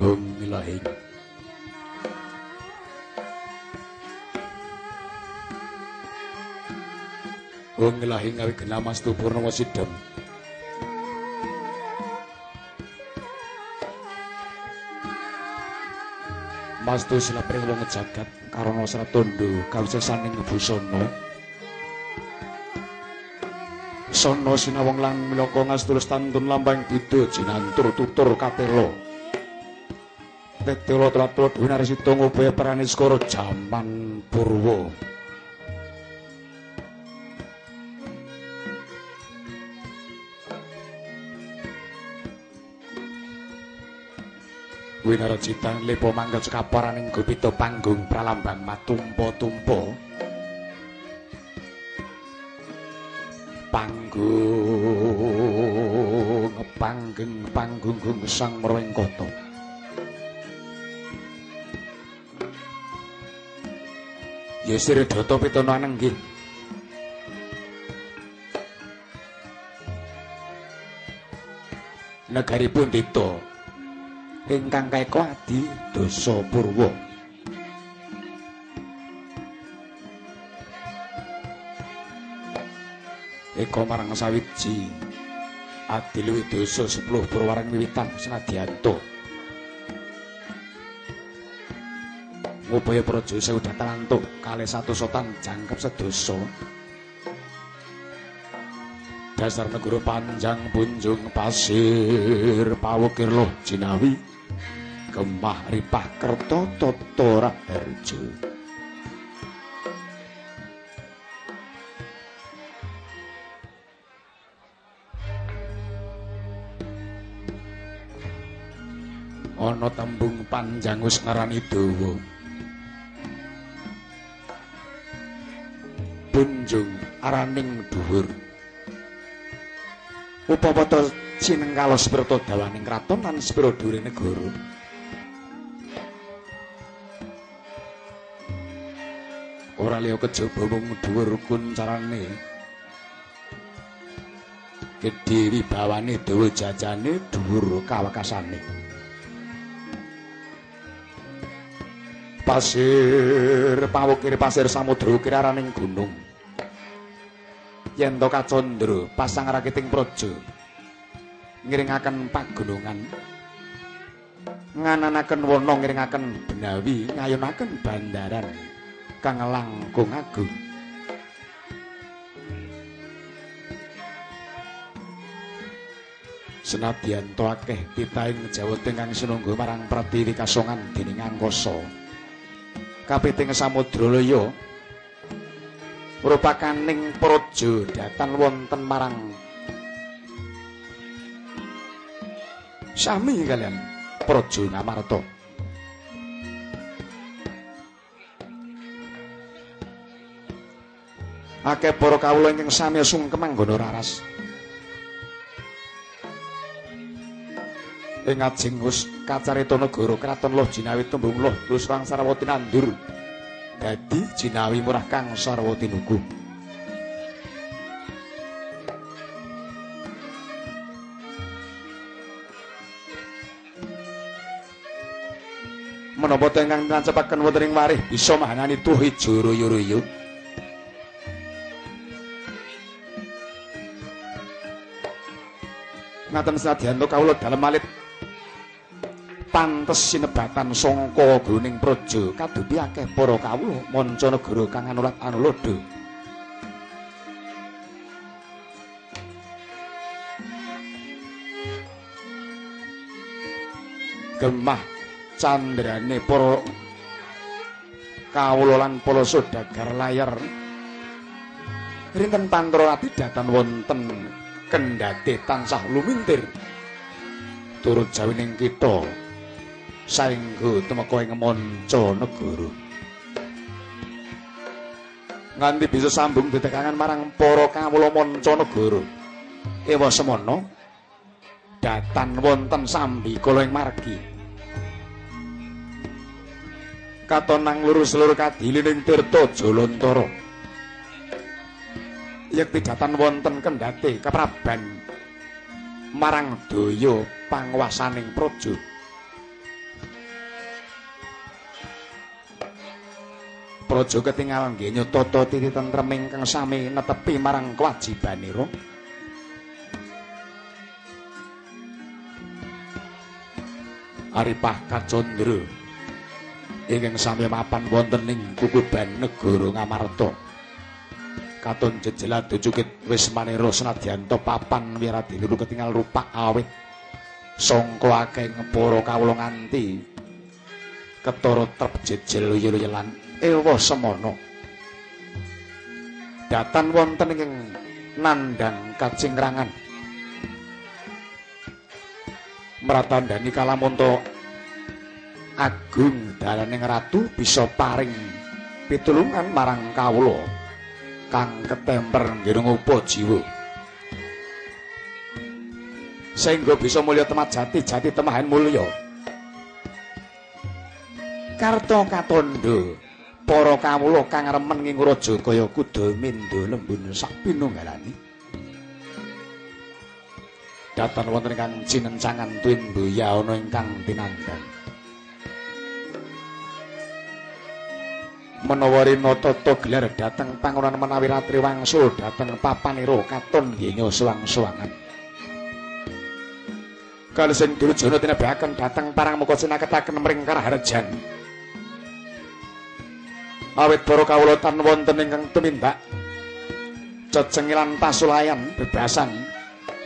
Hong Ilahing Hong Ilahing awi genamastu Purnawa Sidhem Mastu silapring wong jagat karana sratondo kawisesaning busana Sono sinawang lan milaka ngastulus tantun lambang bida jinantur tutur katelo tetelo telatlo dewi narisita ngobaya praniskara jaman purwa Winaracita lepo mangkat sekaparaning gupita panggung pralambang matumpa-tumpa panggung sang merwengkata ya Siridata pitana nenggih negaripun Dita ingkang kaeka adi Dasa Purwa eka marang sawiji adiluwi dosa 10 purwareng wiwitan senadyanto ngupaya praja sewu datalantuk kalih satusotan jangkep sedoso dasar negara panjang punjung pasir pawukir loh jinawi gemah ripah kerta tata raharja ana tembung panjang wis ngarani dawa punjung araning dhuwur upamata sinengkala spirta dawaning kraton lan spira dhuwure negara ora liya kejaba mung dhuwur kuncarane gedhe wibawane dawa jajane dhuwur kawekasane pasir pawukir pasir samudra kiraraning gunung yen to kacandra pasang rakiting praja ngiringaken pagunungan ngananaken wana ngiringaken benawi ngayunaken bandaran kang langkung agung senadyan to akeh titahing jawata kang sinungguh marang Pratiwi kasongan dening angkasa kapiting samudra laya merupakaning praja datan wonten marang sami kalian praja Ngamarta akeh para kawula ingkang sami sungkem anggana raras ing ajeng wis kacarita negara kraton Loh Jinawi tembung Loh terus Kang Sarwati nandur dadi Jinawi murah Kang Sarwati nuku menapa ingkang nancepaken wonten ing warih bisa mahanani tuh ijo royo-royo ngaten senadyan kawula dalem alit pantes sinebatan sangka gruning praja kadupi akeh para kawula manca negara kang anulat anulada gemah candrane para kawula lan para sedagar layar rinten Pantrawati datan wonten kendhate tansah lumintir turut jawining kita saengga temeka ing manca negara nganti bisa sambung dedekangan marang para kawula manca negara ewa semana datan wonten sambikala ing margi katonang lurus-lurus kadilining tirta Jalantara yekti datan wonten kendhate kapraban marang daya panguwasaning praja praja ketingal nggih tata titi tentrem ingkang sami netepi marang kewajibanira. Aripah Kacandra ingkang sami mapan wonten ing Kukuban negara Ngamarta. Katon jejelat cukit wis manira senadyan to papan wiradene ketingal rupak awit sangka akeh para kawula nganti ketara trep jejel uyul-uyulan ewa semana. Datan wonten ing nandhang kacingrangan mratandhani kalamunta agung dalaning ratu bisa paring pitulungan marang kawula kang ketemper nggirung upa jiwa sehingga bisa mulya temat jati temahan mulya. Karta katandha para kawula kang remen ing raja kaya kuda mindha lembun sak pinunggalane. Datan wonten ingkang cinencangan tuwin mboya ana ingkang tinandhang. Menawa rina tata gelar dhateng pangonan menawi ratri wangsul dhateng papanira katon nggih suwang-suwangan. Kalesing Durjana tinebahaken dhateng parang muka sinaketaken mringkar harjan. Awit para kawula tan wonten ingkang tumindak cecengilan pasulayan bebasan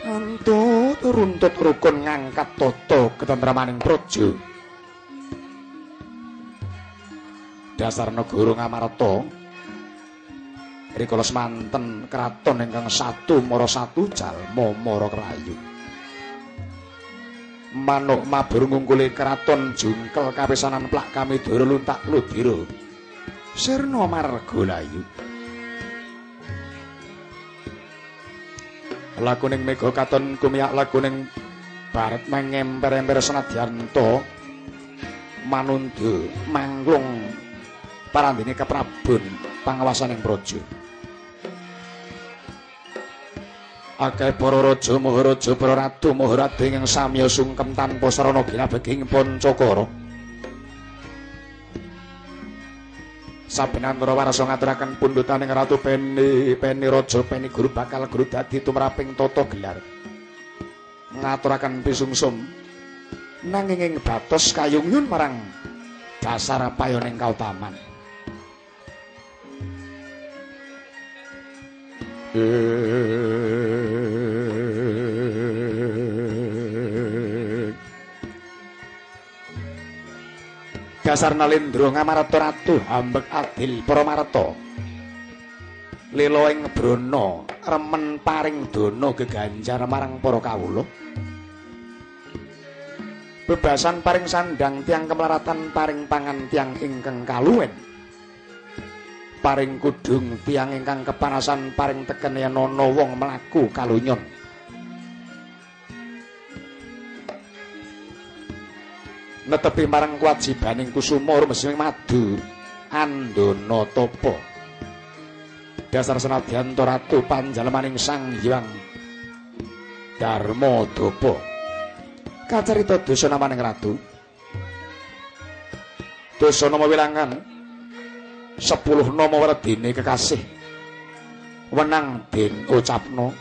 antut runtut rukun ngangkat tata ketentremaning praja. Dasar negara Ngamarta rikala semanten kraton ingkang satu mara satu jalma mara krayu. Manuk mabur ngungkuli kraton jungkel kapisanan plak kamidara luntak ludira sirna margalayu. Lakuning mega katon kumiyak lakuning baret mengemper-emper senadyan to manundha manglung parandene keprabon pangawasaning praja. Akeh para raja maharaja para ratu maharatu ingkang samya sungkem tanpa sarana ginabeging Pancakara. Saben antara warsa ngaturaken pundhutaning Ratu Peni Raja Peni Guru bakal guru dadi tumraping tata gelar. Ngaturaken pisungsum nanging ing batos kayungyun marang dasar payoning kautaman. Dasar Nalendra Ngamarta Ratu hambek adil para marta. Lela ing brana remen paring dana geganjar marang para kawula. Bebasan paring sandang tiang kemelaratan paring pangan tiang ingkang kaluwen. Paring kudung tiang ingkang kepanasan paring teken yen ana wong mlaku kalunyon. Netepi marang kewajibaning kusuma rumesing madu andana tapa. Dasar senadyan ratu panjalemaning Sang Hyang Darmadapa. Kacarita dosana maning ratu. Dosana wilangan 10 nama werdine kekasih. Wenang den ucapno.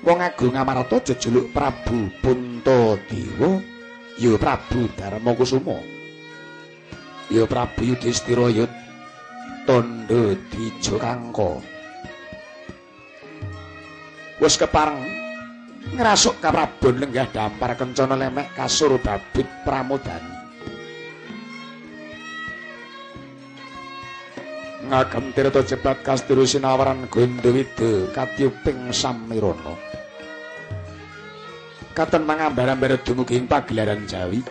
Wong agung Amarta jejuluk Prabu Puntadewa. Ya Prabu Darmakusuma, ya Prabu Yudhistira Yud Tandha Dija Kangka. Wis kepareng ngrasuk kaprabon lenggah dampar kencana lemek kasur babit pramodani. Ngagem tirta jebat kasturu sinawaran Gandawida katyuping samirana. Katon mangambar-ambar dumugi ing pagelaran Jawi.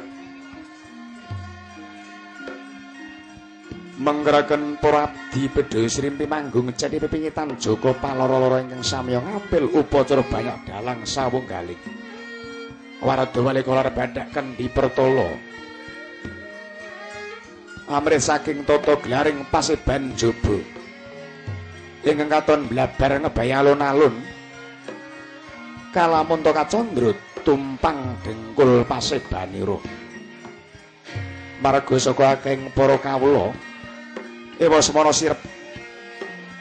Menggeraken para abdi bedha srimpi manggung cedhi pepingitan Joko paloro-loro ingkang samya ngampil upacara banyak dalang sawunggaling. Waradawali kala badak Kendhi Pertala. Amrih saking tata glaring paseban jaba. Ingkang katon blabar ngebay alun-alun. Kalamunta Kacandra tumpang dengkul pasebanira. Marga saka akeh para kawula Ewa semana sirep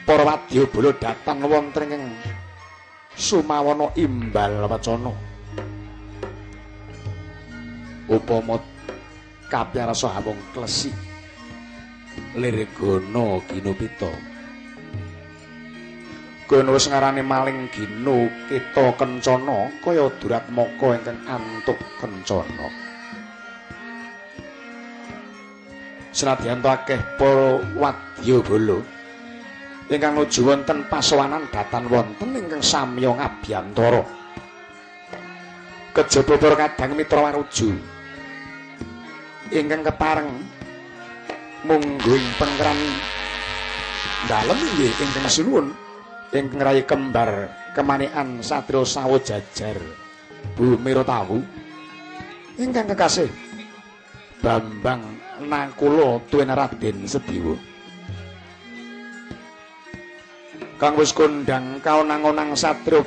para wadya bala datan wonten ing sumawana imbal wacana. Upama kapyarasa amung klesi lirgana ginupita. Kono wis ngarani maling ginu kita kencana kaya duratmaka ingkang antuk kencana. Senadyan to akeh para wadyabala ingkang nuju wonten pasowanan datan wonten ingkang samya ngabiyantara. Kejaba para kadang mitra waruju ingkang kepareng mungguing pengkeran dalem inggih ingkang sinuwun ingkang rayi kembar kemanikan Satrio Sawojajar Bumi Rotawu ingkang kekasih Bambang Nakula tuwin Raden Sediwa kang wis kondhang kaonang-onang satrio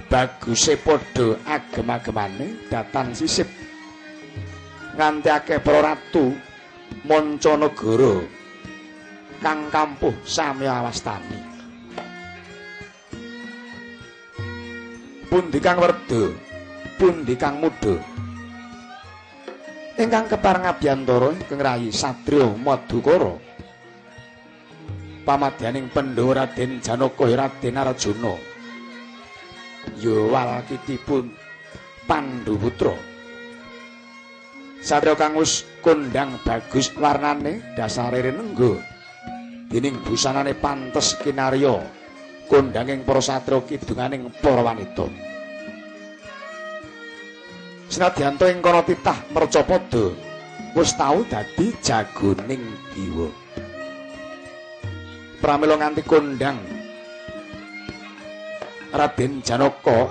baguse padha agem-agemane datan sisip nganti akeh para ratu mancanegara kang kampuh sami awastani. Pundi kang werda pundi kang muda ingkang kepareng abiyantara ingkang rayi Satrio Madukara pamadyaning Pandhawa Raden Janaka Raden Arjuna ya walakitipun Pandhuputra Satrio kang wis kondhang bagus warnane dasare renengga dening busanane pantes kinarya kondhanging para satrio kidunganing para wanita. Senadyan to ing kana titah Mercapada wis tau dadi jagoning diwa. Pramila nganti kondhang Raden Janaka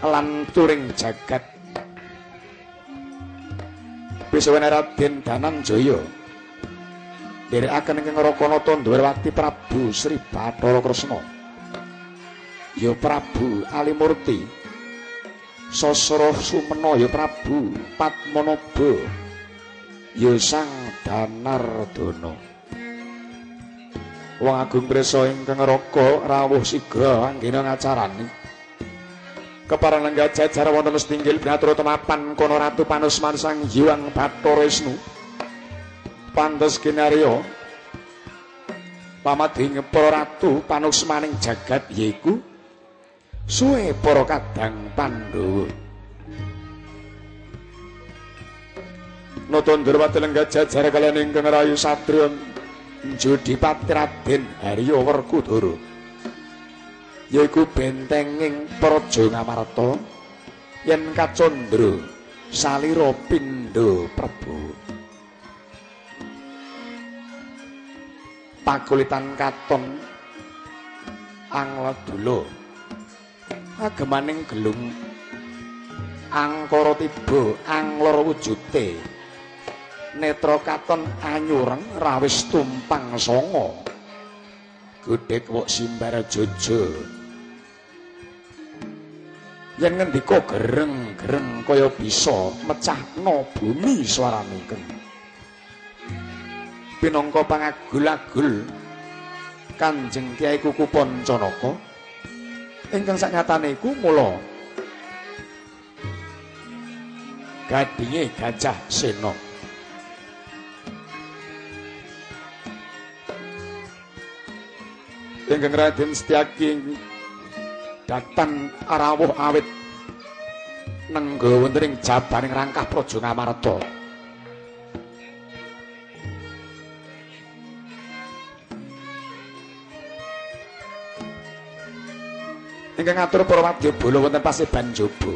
lan turing jagat Wiswana Raden Dananjaya nderekaken ing Rakanata Ndrawati Prabu Sri Bathara Kresna ya Prabu Alimurti Sasra Sumena ya Prabu Padmanaba ya Sang Danardana. Wong agung prisa ingkang raka rawuh sigra anggena ngacarani kepareng lenggah jajar wonten setinggil binatur temapan kono Ratu Panusman Sang Hyang Bathara Wisnu pantes kinarya pamading para ratu panusmaning jagat yaiku suwe para kadang Pandhawa. Nata Ndrawati lenggah jajar kaliyan ingkang rayu Satrio Jodipati Raden Harya Werkudara yaiku bentenging Praja Ngamarta yen kacandra salira pindha Prabu pakulitan katon Angladula agemaning gelung angkara tiba anglor wujute netra katon anyureng rawis tumpang sanga godhek wok simbar jojo yen ngendika gereng-gereng kaya bisa mecahna bumi swaranipun pinangka pangagul-agul Kanjeng Kyai Kuku Pancanaka ingkang saknyatane iku mula gadinge Gajah Sena. Ingkang Raden Setyaki datan rawuh awit nengga wonten ing jabaning rangkah Praja Ngamarta. Ingkang ngatur para wadyabala wonten Paseban Jaba.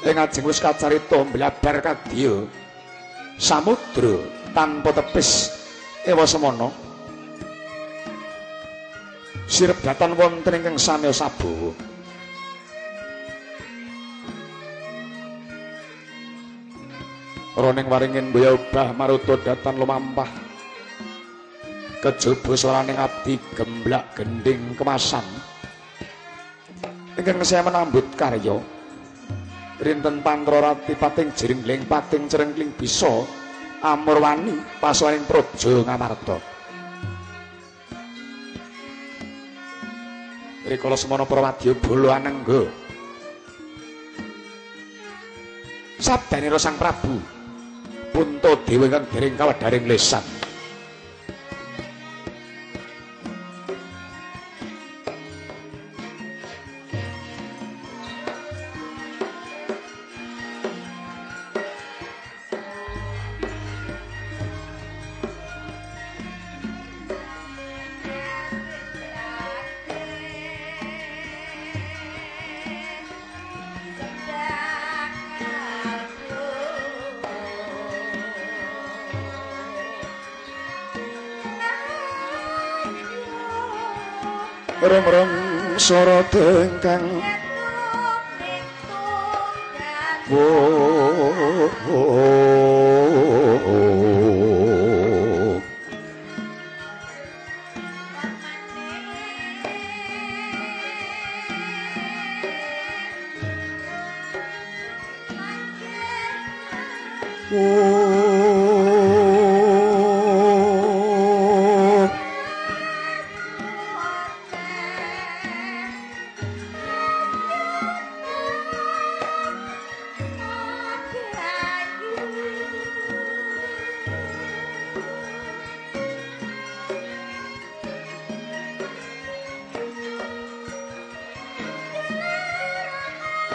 Ing ajeng wis kacarita mblabar kadya samudra tanpa tepis ewa semana. Sirep datan wonten ingkang samya sabawa. Roning waringin boya obah maruta datan lumampah. Kejaba swaraning abdi gemblak gending kemasan. Ingkang saya menambut karya rinten Pantrarati pating jringling pating cerengkling bisa Amurwani pasuwaning praja Ngamarta. Rikala semana para wadya bala anengga. Sabdanira Sang Prabu Puntadewa ingkang dereng kawedharing lesan. Rem-rem sorot ingkang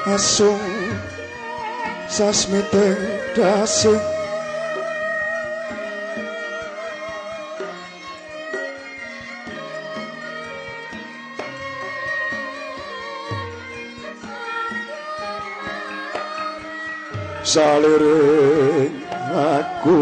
asung sasmiteng dasing saliring aku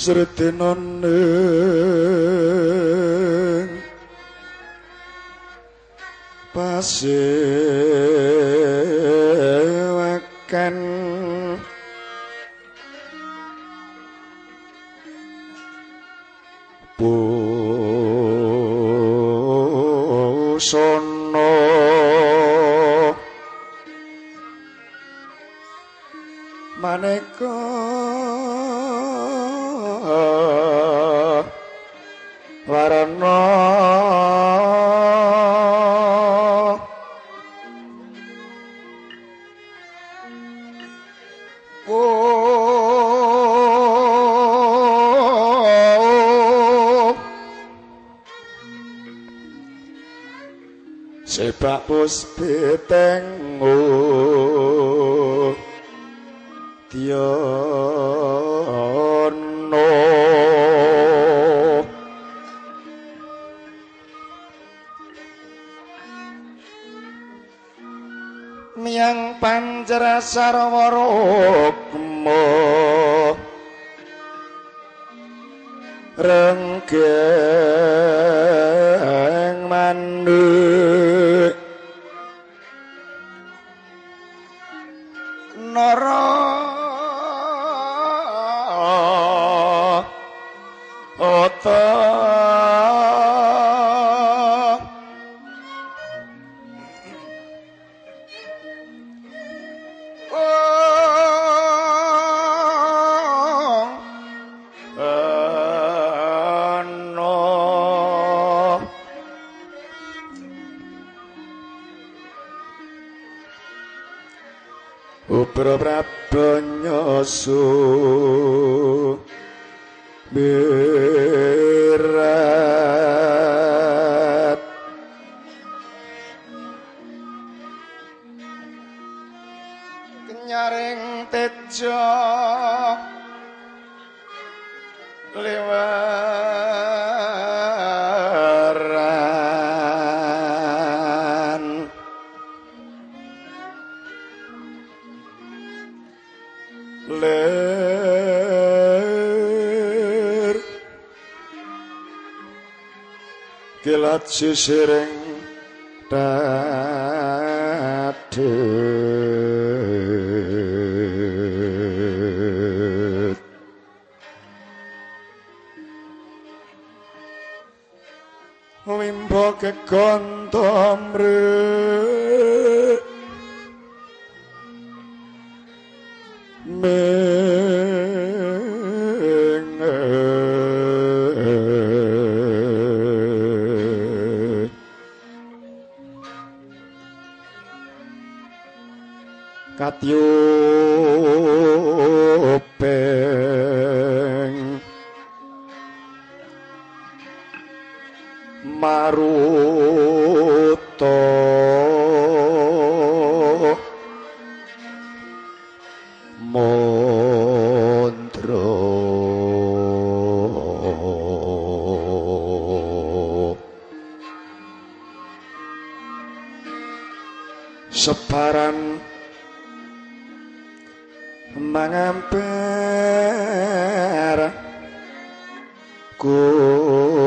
sretenaning pasewakan busana maneka warna sebak puspitengu Diono miyang panjara sarwarokmo renggeng manduk nara ota Prabonyosu berat kenyaring tejo lewat kilat sisiring dadet wimbo kekontomre katyupeng maruto mondro separan mangamper kungas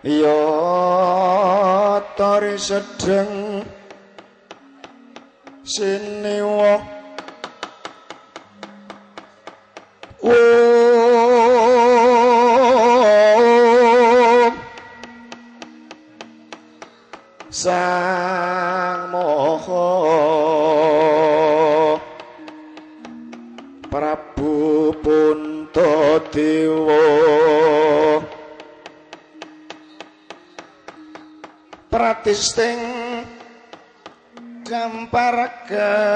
ya tori sedeng siniwa sang moho Prabu Puntadewa pratisting gampar kancana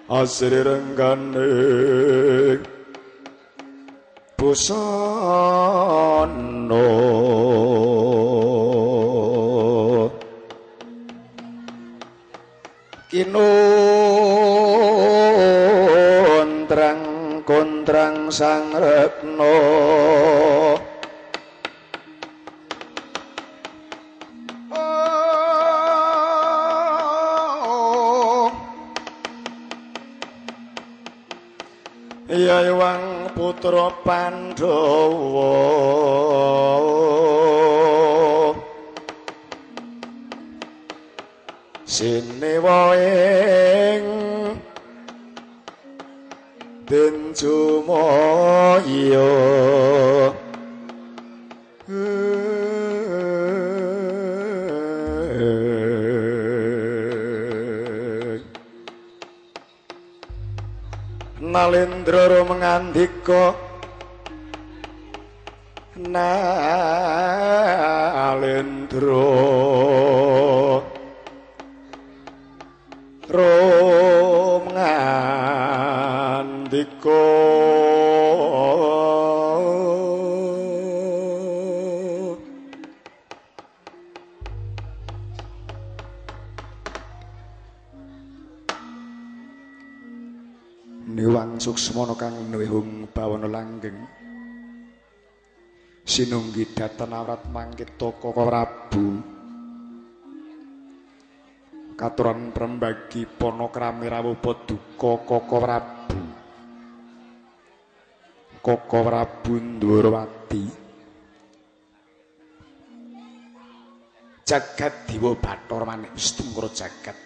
asri renggane busana kinuntrang kontrang sang retna Yaiwang putra Pandhawa sinewa ing Denjumaya Nalendra mengandika Nalendra mengandika Niwang suksmana kang nuwihung bawana langgeng sinunggi datan awrat mangkita Koko Prabu katuran prembagi panakrami rawuh paduka Koko Prabu Koko Prabu Ndwarawati jagat Dewa Bathara Manik Setungkara jagat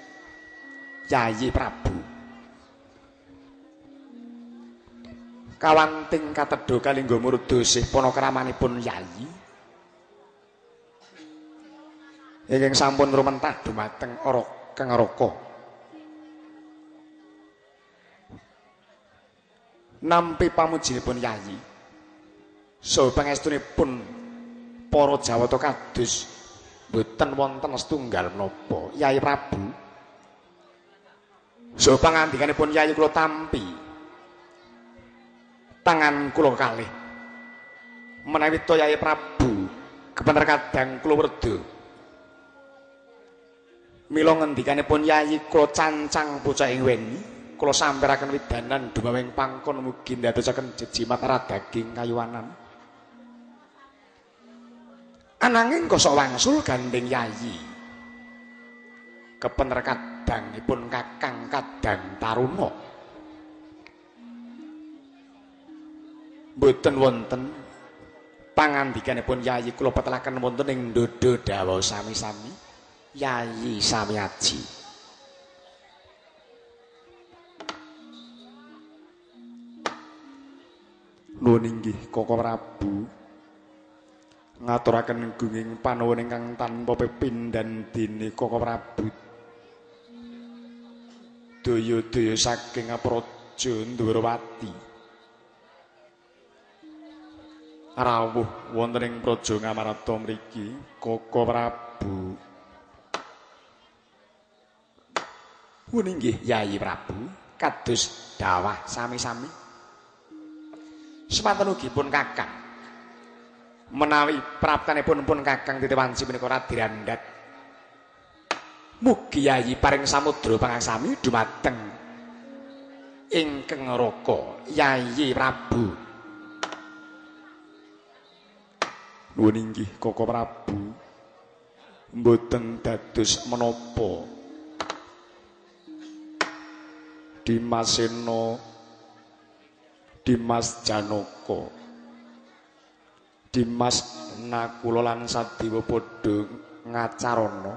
Yayi Prabu kawanting katedha kalingga murda sih panakramanipun Yayi ingkang sampun rumentah dumateng Kang Raka nampi pamujinipun Yayi saha pangestunipun para Jawata kados boten wonten setunggal menapa Yayi Prabu saha pangandikanipun Yayi kula tampi tangan kula kalih menawi to Yayi Prabu kebener kadang kula werda mila ngendikanipun Yayi kula cancang bocah ing weni kula sampiraken widanan dumawing pangkon mugi ndadosaken jejimat ara daging kayuwanan ananging kosok wangsul gandeng Yayi kebener kadangipun Kakang Kadang Taruna mboten wonten pangandikanipun Yayi kula petelaken wonten ing dodo dawa sami-sami Yayi sami aji nuwun inggih Koko Prabu ngaturaken gunging panuwun ingkang tanpa pepindhan dene Koko Prabu daya-daya saking Praja Ndwarawati rawuh wonten ing Praja Ngamarta mriki Koko Prabu. Nuwun inggih Yayi Prabu kados dawah sami-sami. Semanten ugi pun Kakang menawi praptanipun pun Kakang Titiwanci menika radirandhat. Mugi Yayi paring samudra pangaksami dumateng ingkang raka Yayi Prabu. Nuwun inggih Koko Prabu mboten dados menapa Dimas Sena Dimas Janaka Dimas Nakula lan Sadewa padha ngacarana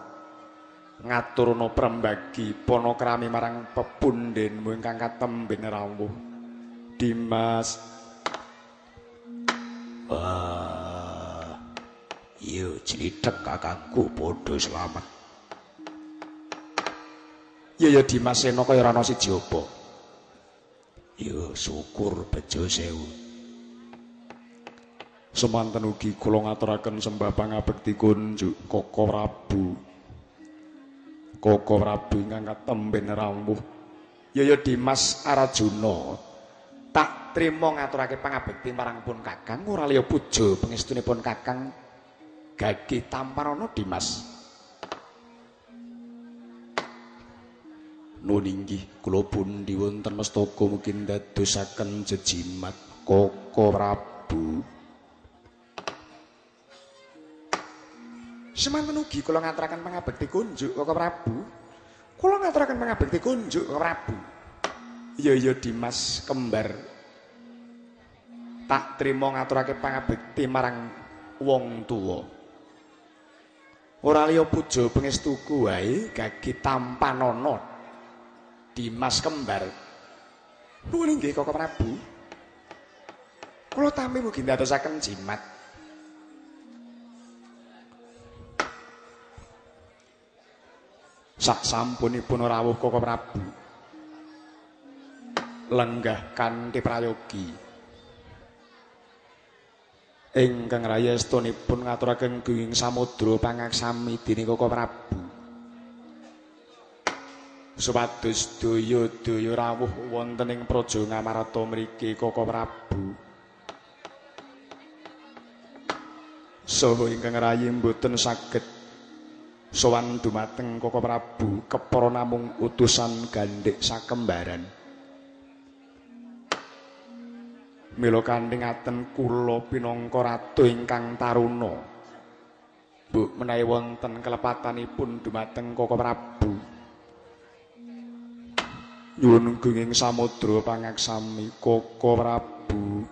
ngaturna prembagi panakrami marang pepundhenmu ingkang katemben rawuh Dimas Yo cilitek kakangku padha slamet. Ya Dimas Sena kaya ora ana siji apa. Yo syukur bejo sewu. Semanten ugi kula ngaturaken sembah pangabekti kunjuk Koko Prabu. Koko Prabu ingkang katemben rawuh. Ya Dimas Arjuna. Tak trima ngaturake pangabekti marang pun Kakang ora liya puja pangestunipun Kakang Gagih Tamparana Dimas. Nuwun inggih kula pundi wonten mestaka mugi ndadosaken jejimat Koko Prabu. Semanten ugi kula ngaturaken pangabekti kunjuk Koko Prabu. Kula ngaturaken pangabekti kunjuk Koko Prabu. Ya Dimas kembar. Tak trima ngaturake pangabekti marang wong tuwa. Ora liya puja pangestuku wae Gagih Tampanana Dimas kembar. Nuwun inggih Koko Prabu. Kula tampi mugi ndadosaken jimat. Sak sampunipun rawuh Koko Prabu lenggah kanthi prayogi ingkang rayastunipun ngaturaken gunging samudra pangaksami dening Koko Prabu supados daya-daya rawuh wonten ing Praja Ngamarta mriki Koko Prabu saha ingkang rayi mboten saged sowan dumateng Koko Prabu kepara namung utusan gandhik sakembaran. Mila kanthi ngaten kula pinangka ratu ingkang taruna. Mbok menawi wonten kelepatanipun dumateng Koko Prabu. Nyuwun gunging samudra pangaksami Koko Prabu.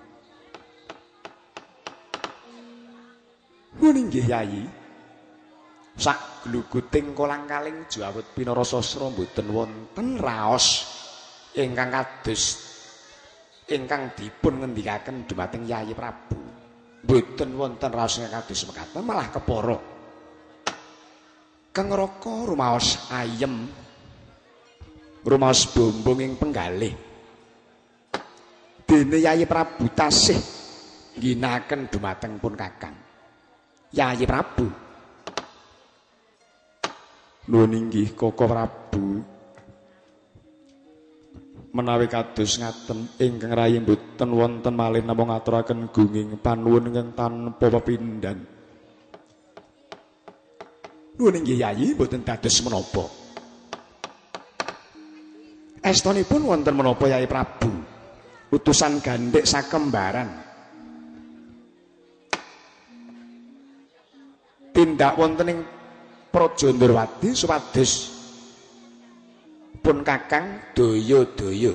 Nuwun inggih Yayi. Sak gluguting kolang-kaling jawut pinarasasra mboten wonten raos ingkang kados ingkang dipun ngendikaken dumateng Yayi Prabu. Mboten wonten raos ingkang kados mekaten malah kepara kang raka rumaos ayem rumaos bombong ing penggalih dene Yayi Prabu tasih ngginakaken dumateng pun Kakang Yayi Prabu. Nuwun inggih Koko Prabu. Menawi kados ngaten ingkang rayi mboten wonten malih namung ngaturaken gunging panuwun ingkang tanpa pepindhan. Nuwun inggih Yayi mboten dados menapa. Estunipun wonten menapa Yayi Prabu? Utusan gandhik sakembaran. Tindak wonten ing Praja Ndrawati supados pun Kakang daya-daya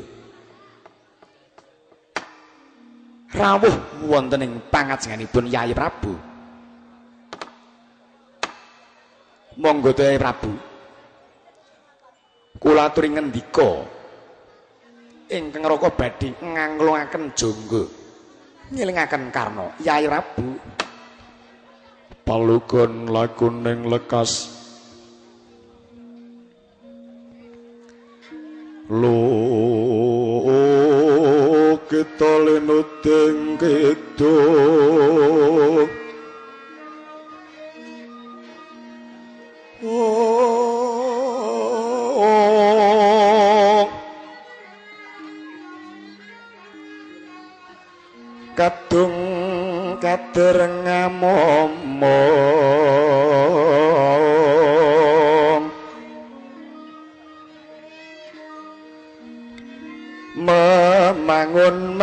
rawuh wonten ing pangajenganipun Yayi Prabu. Monggo Yayi Prabu, kula aturi ngendika ingkang raka badhe nganglungaken jangga ngelingaken Karna. Yayi Prabu, palugon lakuning lekas lo kita lenuteng kedo kadung kader ngamomong memangun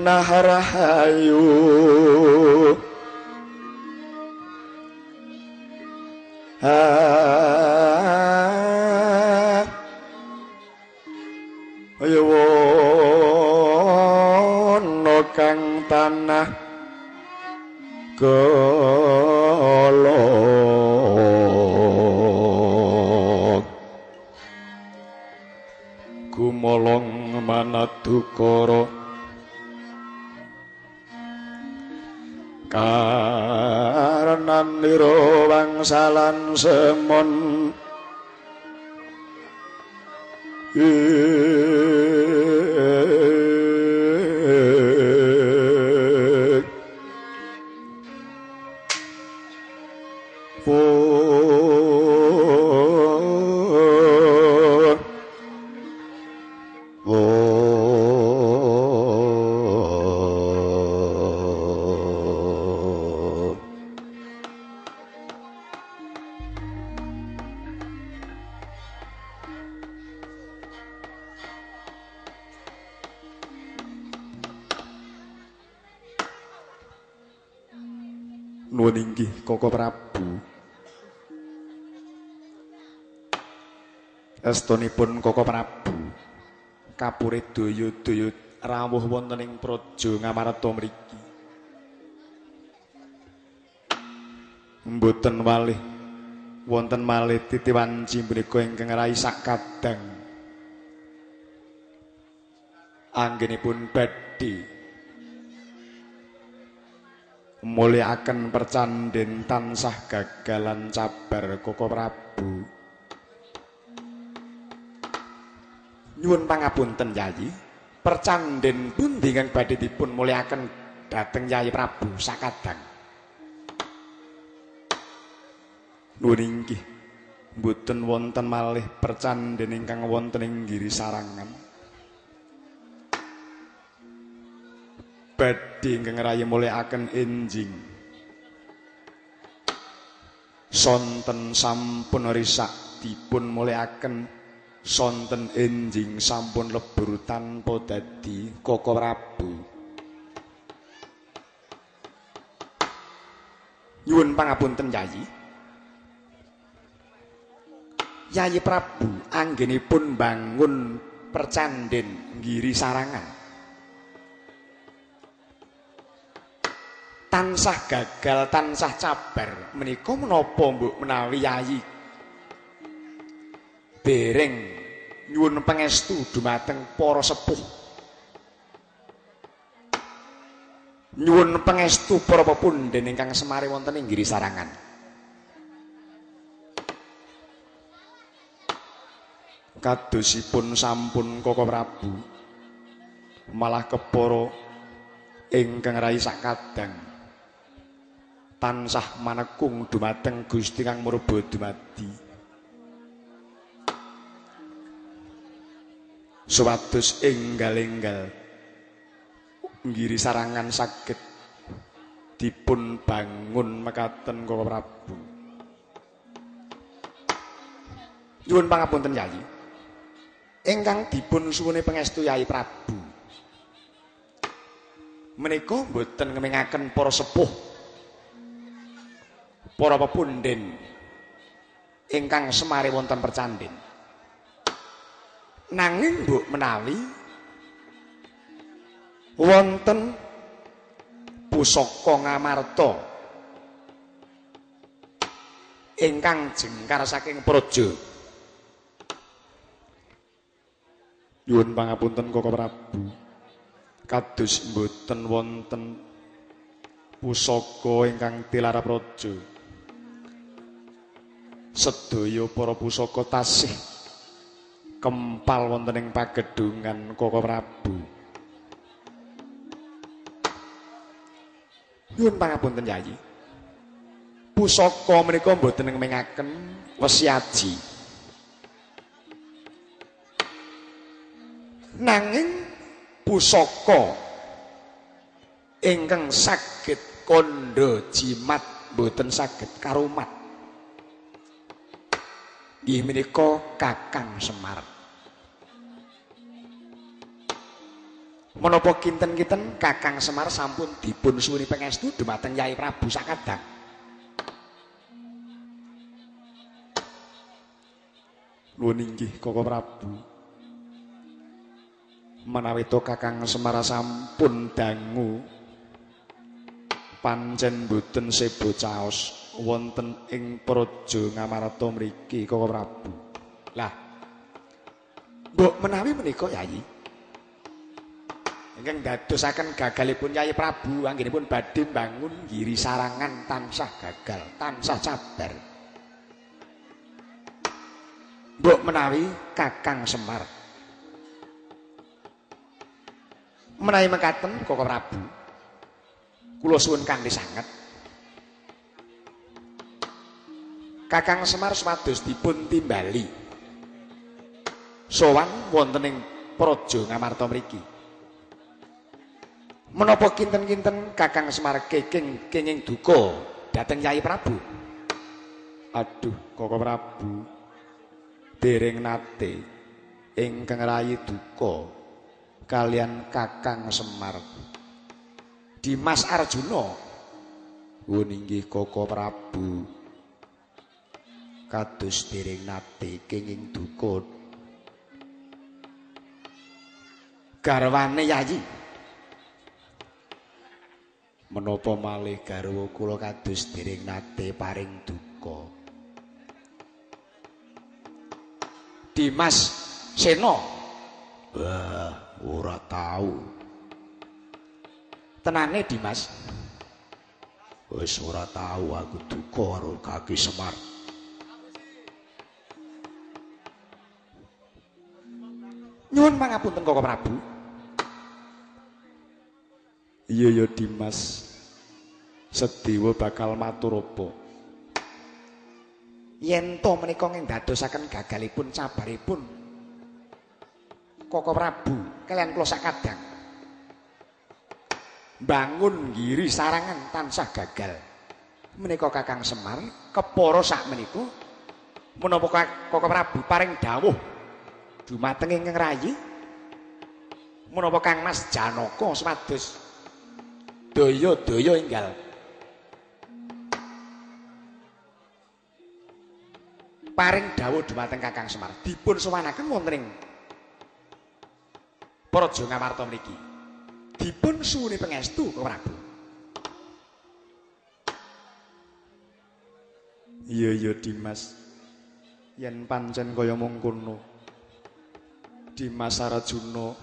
nah rahayu ayo wono kang tanah kala gumolong manadukara karenanira wangsalan semon nuwun inggih Koko Prabu. Estunipun Koko Prabu kapure daya-daya rawuh wonten ing Praja Ngamarta mriki. Mboten malih wonten malih titiwanci menika ingkang rai sakadang. Anggenipun badhe mulyakaken percandhen tansah gagalan cabar Koko Prabu. Nyuwun pangapunten Yayi, percandhen pundi ingkang badhe dipun mulyakaken dhateng Yayi Prabu sakadang? Nuwun inggih, mboten wonten malih percandhen ingkang wonten ing Giri Sarangan. Badhe ingkang raya mulyakaken enjing sonten sampun risak dipun mulyakaken sonten enjing sampun lebur tanpa dadi Koko Prabu. Nyuwun pangapunten Yayi. Yayi Prabu anggenipun bangun percandhen Giri Sarangan tansah gagal tansah cabar menika menapa mbok menawi Yayi dereng nyuwun pangestu dumateng para sepuh, nyuwun pangestu para pepundhen ingkang semari wonten ing Giri Sarangan. Kadosipun sampun Koko Prabu malah kepara ingkang rai sakadang tansah manekung dumateng Gusti kang murba dumadi. Supados enggal-enggal nggiri sarangan saged dipun bangun mekaten Koko Prabu. Nyuwun pangapunten Yayi. Ingkang dipun suwune pangestu Yayi Prabu. Menika mboten ngemingaken para sepuh, para pepundhen ingkang semare wonten percandhen. Nanging mbok menawi wonten pusaka ngamarta ingkang jengkar saking praja. Nyuwun pangapunten Koko Prabu. Kados mboten wonten pusaka ingkang tilar praja. Sedaya para pusaka tasih kempal wonten ing pagedungan Koko Prabu. Nyuwun pangapunten Yayi. Pusaka menika mboten ngemingaken wesi aji. Nanging pusaka ingkang saged kandha jimat mboten saged karumat. Nggih menika Kakang Semar. Menapa kinten-kinten Kakang Semar sampun dipun suwuni pangestu dhumateng Yayi Prabu sakadang. Nuwun inggih Koko Prabu. Menawi to Kakang Semar sampun dangu pancen boten sebo caos wonten ing praja Ngamarta mriki Koko Prabu. Lah mbok menawi menika Yayi ingkang dadosaken gagalipun Yayi Prabu anggenipun badhe bangun giri sarangan tansah gagal, tansah cabar. Mbok menawi Kakang Semar menawi mekaten Koko Prabu, kula suwun kanthi sanget Kakang Semar supados dipun timbali sowan wonten ing praja Ngamarta mriki. Menapa kinten-kinten Kakang Semar kenging duka dhateng Yayi Prabu? Aduh Koko Prabu, dereng nate ingkang rayi duka kalian Kakang Semar. Dimas Arjuna. Nuwun inggih Koko Prabu. Kados dereng nate kenging duka garwane Yayi. Menapa malih garwa kula kados dereng nate paring duka. Dimas Sena. Wah, ora tahu. Tenane Dimas. Wis ora tahu aku duka karo Kaki Semar. Nyuwun pangapunten Koko Prabu. Iya ya Dimas. Sedewa bakal matur apa? Yen to menika ngendadosaken gagalipun cabaripun Koko Prabu kalian kula sakadang bangun giri sarangan tansah gagal menika Kakang Semar kepara sak menika menapa Koko Prabu paring dawuh dumateng ingkang rayi menapa Kang Mas Janaka supados daya-daya enggal paring dawuh dumateng Kakang Semar dipun sowanaken wonten ing praja Ngamarta mriki. Dipun suwuni pangestu Koko Prabu. Iya ya Dimas. Yen pancen kaya mengkono. Dimas Arjuna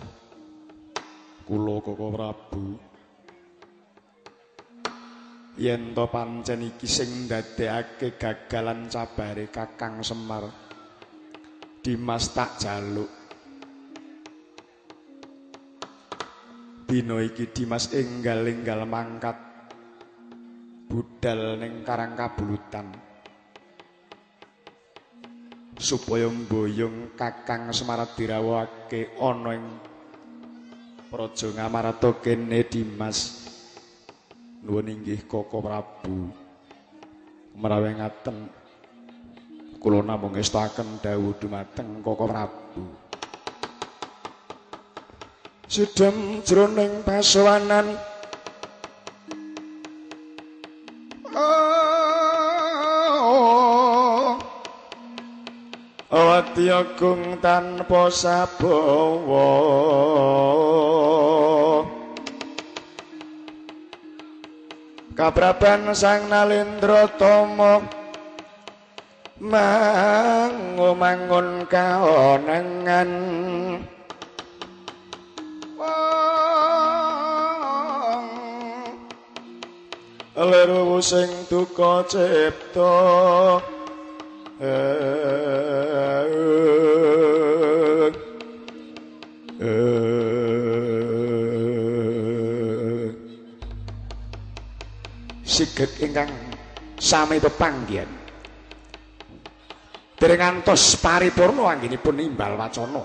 kula Koko Prabu. Yen to pancen iki sing ndadekake gagalan cabare Kakang Semar. Dimas tak jaluk dina iki Dimas enggal-enggal mangkat budal ning Karangkabulutan supaya mboyong Kakang Semar dirawake ana ing Praja Ngamarta kene Dimas. Nuwun inggih Koko Prabu. Menawi ngaten kula namung ngestaken dawuh dumateng Koko Prabu. Sidhem jroning pasawanan Awati agung tanpa sabawa Kapraban Sang Nalendra Tama mangun kaonengan leru sing duka cipta siget ingkang sami pepanggihan dereng ngantos paripurna anggenipun nimbal wacana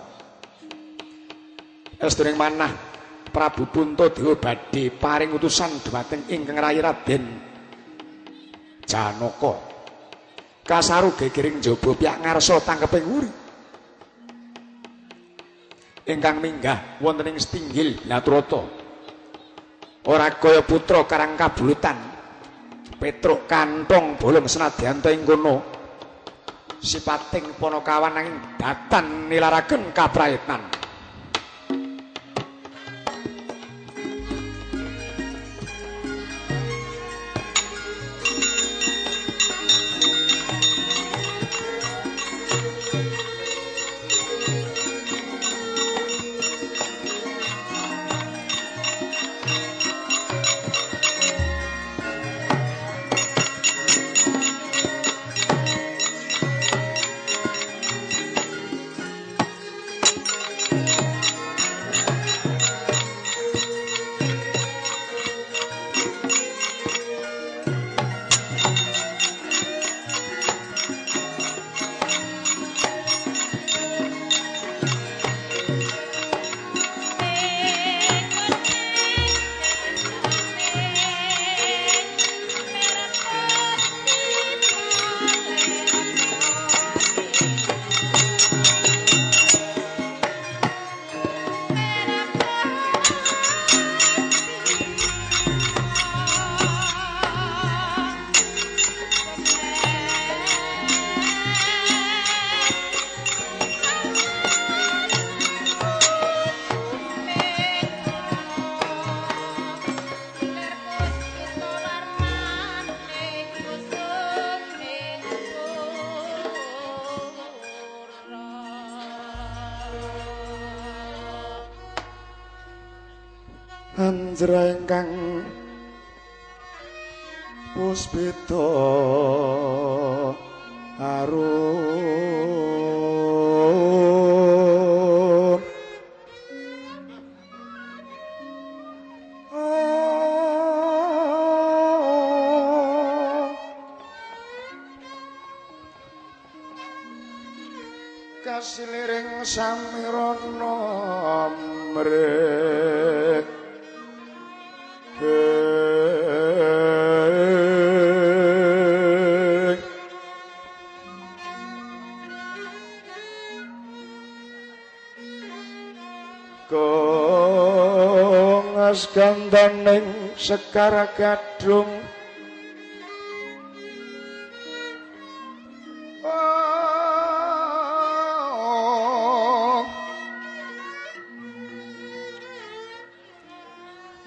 estuning manah Prabu Puntadewa badhe paring utusan dhumateng ingkang rayi Raden Janaka kasaruge giring njaba piyak ngarsa tangkeping wuri ingkang minggah wonten ing Stinggil Naturata ora kaya putra Karangkabulutan Petruk kantong bolong senadyan ing kono sipating Panakawan nanging datan nilaraken kaprayitnan Anjra ingkang puspita arum kasiliring samirana mrih kongas gandaning Sekar Gadung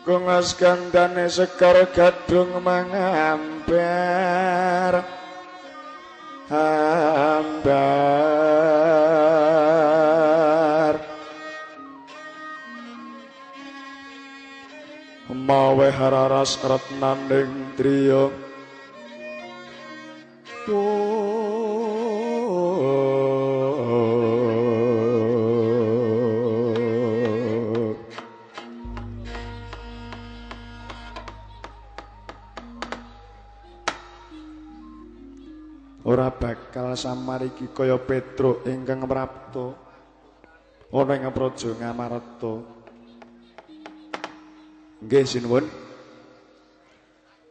kongas gandane Sekar Gadung mangambar ambar mawe hararas retnaning driya bakal samariki kaya Petruk ingkang prapta ana ing praja Ngamarta. Nggih sinuwun.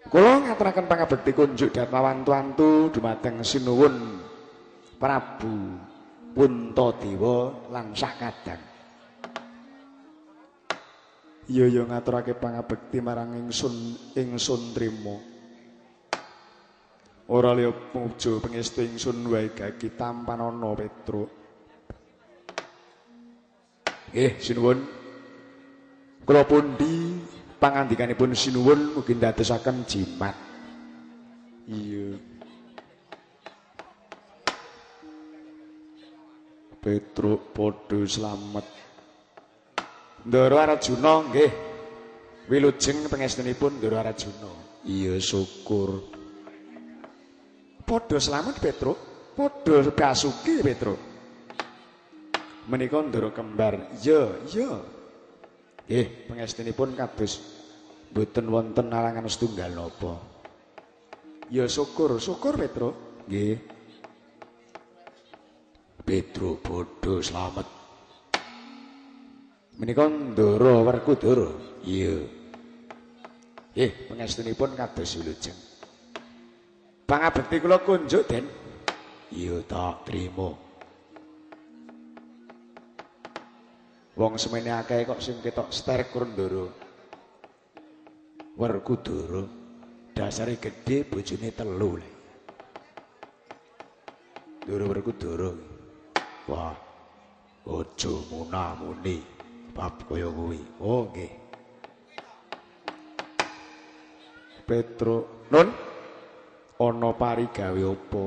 Kula ngaturaken pangabekti kunjuk dhateng wantu-wantu dumateng sinuwun Prabu Puntadewa lan sakadang. Iya ngaturake pangabekti marang ingsun trima. Ora liya muja pangestu ingsun wae gagi tampanana Petruk. Nggih sinuwun. Kula pundi pangandikanipun sinuwun mugi ndadosaken jimat. Iya. Petruk padha slamet. Ndara Arjuna nggih. Wilujeng pangestunipun Ndara Arjuna. Iya syukur. Padha slamet Petruk, padha basuki Petruk. Menika Ndara kembar. Iya, iya. Nggih, pangestunipun kados mboten wonten alangan setunggal napa. Ya syukur, syukur Petruk. Nggih. Petruk bodho slamet. Menika Ndara Werkudara. Iya. Nggih, pangestunipun kados wilujeng. Pangabekti kula kunjuk, Den. Iya tak trima. Wong semene akeh kok sing ketok sterek Ndara Werkudara. Dasare gedhe bojone 3 le. Ndara Werkudara. Wah, aja munah-muni bab kaya kuwi. Oh nggih. Petruk, Nun, ana parigawe apa?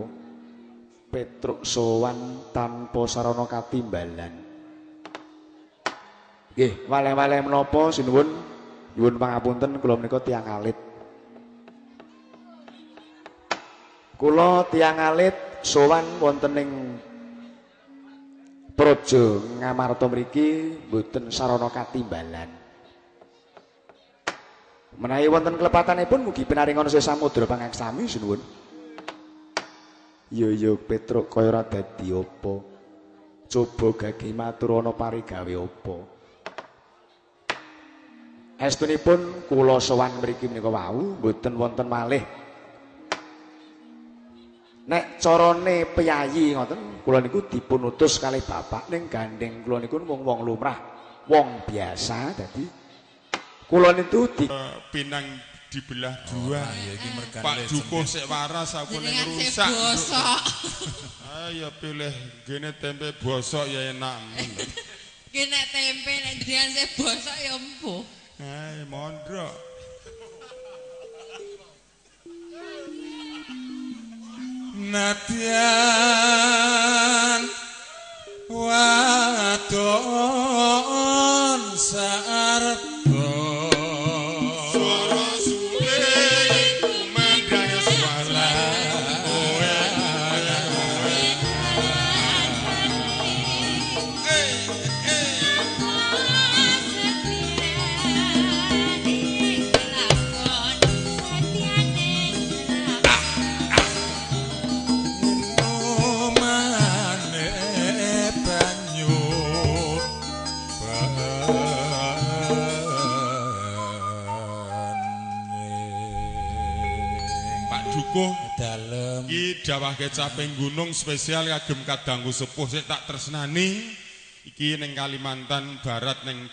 Petruk sowan tanpa sarana katimbalan. Nggih, waleh-waleh menapa sinuwun? Nyuwun pangapunten kula menika tiyang alit. Kula tiyang alit sowan wonten ing praja Ngamarta mriki mboten sarana katimbalan. Menawi wonten klepatanipun mugi pinaringan sih samudra pangaksami sinuwun. Ya Petruk kaya ora dadi apa. Coba gagih matur ana parigawe apa. Estunipun kula sowan mriki menika wau mboten wonten malih. Nek carane piyayi ngoten, kula niku dipun utus kalih bapak ning gandeng kula niku mung wong lumrah, wong biasa dadi kula niku pinang dibelah dua. Ya iki mergane Pak Dukuh sik waras aku ning rusak. Ayo pilih gene tempe bosok ya enak. Gene tempe nek dian sik bosok ya empuh. Hai mondro. Nadyan wadon sarpo swara suling kumandang swara dalem iki dawahke caping gunung spesial kagem kadangku sepuh sik tak tresnani iki ning Kalimantan Barat ning